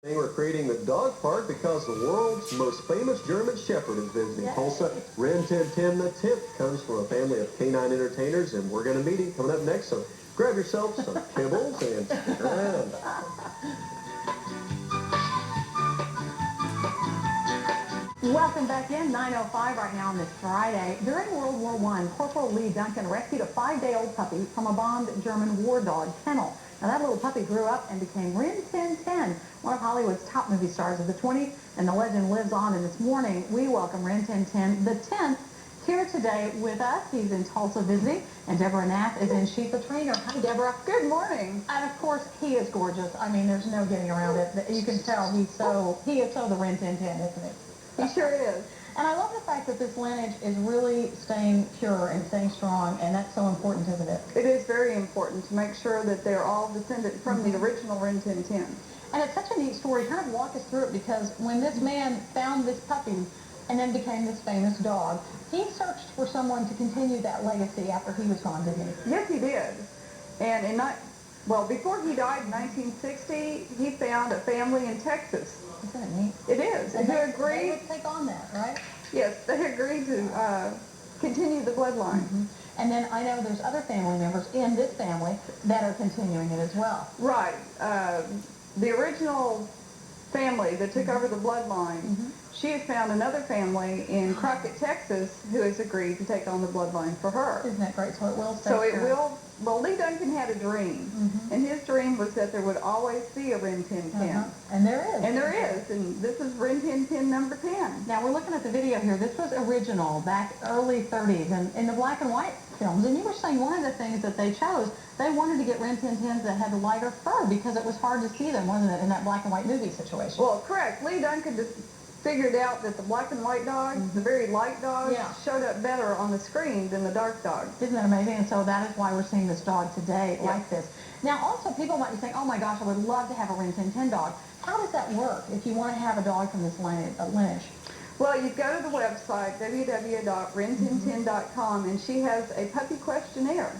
We're creating the dog park because the world's most famous German Shepherd is visiting Tulsa. RinTinTin7-13-08 comes from a family of canine entertainers, and we're going to meet him coming up next. So grab yourself some kibbles and stick around. Welcome back in, 9:05 right now on this Friday. During World War I, Corporal Lee Duncan rescued a 5-day-old puppy from a bombed German war dog kennel. Now that little puppy grew up and became RinTinTin, one of Hollywood's top movie stars of the 20s, and the legend lives on. And this morning, we welcome RinTinTin the 10th here today with us. He's in Tulsa visiting, and Deborah Nath is in. She's the trainer. Hi, Deborah. Good morning. And of course, he is gorgeous. I mean, there's no getting around it. You can tell he is so the RinTinTin, isn't he? He sure is. And I love the fact that this lineage is really staying pure and staying strong, and that's so important, isn't it? It is very important to make sure that they're all descended from the original RinTinTin. And it's such a neat story. Kind of walk us through it, because when this man found this puppy and then became this famous dog, he searched for someone to continue that legacy after he was gone, didn't he? Yes, he did. And before he died in 1960, he found a family in Texas. Isn't it neat? It is. And who they agreed? would take on that, right? Yes, they agreed to continue the bloodline. And then I know there's other family members in this family that are continuing it as well. Right. The original family that took over the bloodline, she has found another family in Crockett, Texas, who has agreed to take on the bloodline for her. Isn't that great? So it will stay. So it will. Well, Lee Duncan had a dream, and his dream was that there would always be a RinTinTin. And there is. And there is, and this is RinTinTin number 10. Now, we're looking at the video here. This was original, back early 30s, and in the black and white films. And you were saying one of the things that they chose, they wanted to get RinTinTins that had lighter fur because it was hard to see them, wasn't it, in that black and white movie situation? Well, correct. Lee Duncan just figured out that the black and white dogs, the very light dogs, showed up better on the screen than the dark dogs. Isn't that amazing? And so that is why we're seeing this dog today like this. Now, also, people might be saying, oh my gosh, I would love to have a RinTinTin dog. How does that work if you want to have a dog from this lineage? Well, you go to the website, www.rintintin.com, and she has a puppy questionnaire.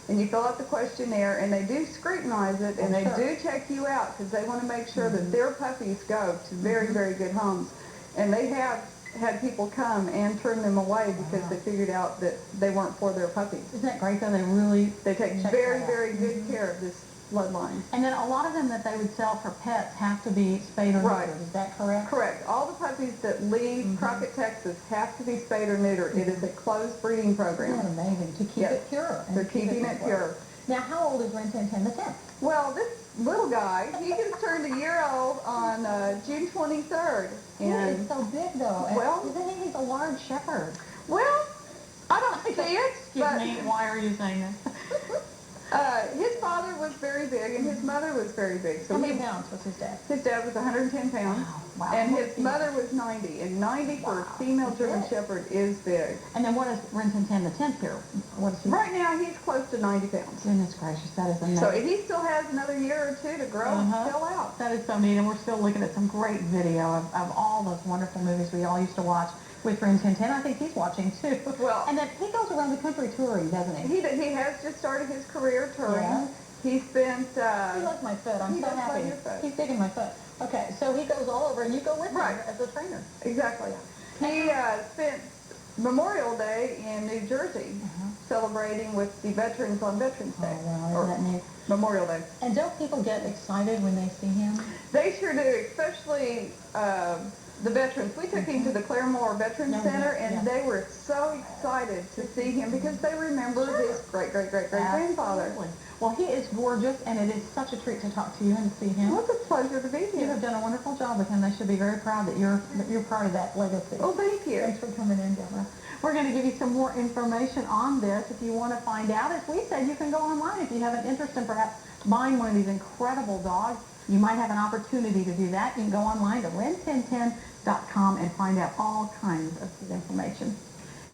And you fill out the questionnaire, and they do scrutinize it, and they do check you out because they want to make sure that their puppies go to very, very good homes. And they have had people come and turn them away because they figured out that they weren't for their puppies. Isn't that great, though? They take very, very good care of this bloodline. And then a lot of them that they would sell for pets have to be spayed or neutered. Is that correct? Correct. All the puppies that leave Crockett, Texas have to be spayed or neutered. It is a closed breeding program. Isn't that amazing? To keep it pure. They're keeping it pure. Now, how old is RinTinTin the 10th? Well, this little guy, he just turned a year old on June 23rd. And he's so big, though. Well, isn't he? He's a large shepherd. Well, I don't see it. Excuse me, why are you saying this? His father was very big, and his mother was very big. So how many pounds was his dad? His dad was 110 pounds. Wow. And his mother was 90. And 90 for a female German Shepherd is big. And then what is RinTinTin the 10th here? What is he? Right now, he's close to 90 pounds. Goodness gracious, that is amazing. So he still has another year or two to grow and fill out. That is so neat, and we're still looking at some great video of all those wonderful movies we all used to watch with RinTinTin. I think he's watching too. Well, and then he goes around the country touring, doesn't he? He has just started his career touring. Yeah. He spent... he loves my foot. I'm so happy. Your foot. He's digging my foot. Okay, so he goes all over, and you go with him as a trainer. Exactly. He spent Memorial Day in New Jersey celebrating with the veterans on Veterans Day. Oh, wow, isn't that neat? Memorial Day. And don't people get excited when they see him? They sure do, especially the veterans. We took him to the Claremore Veterans Center, and they were so excited to see him because they remember his great-great-great-great-grandfather. Well, he is gorgeous, and it is such a treat to talk to you and to see him. Well, it's a pleasure to be here. You have done a wonderful job with him. They should be very proud that you're part of that legacy. Oh, thank you. Thanks for coming in, Deborah. We're going to give you some more information on this. If you want to find out, as we said, you can go online. If you have an interest in perhaps buying one of these incredible dogs, you might have an opportunity to do that. You can go online to RinTinTin.com and find out all kinds of information.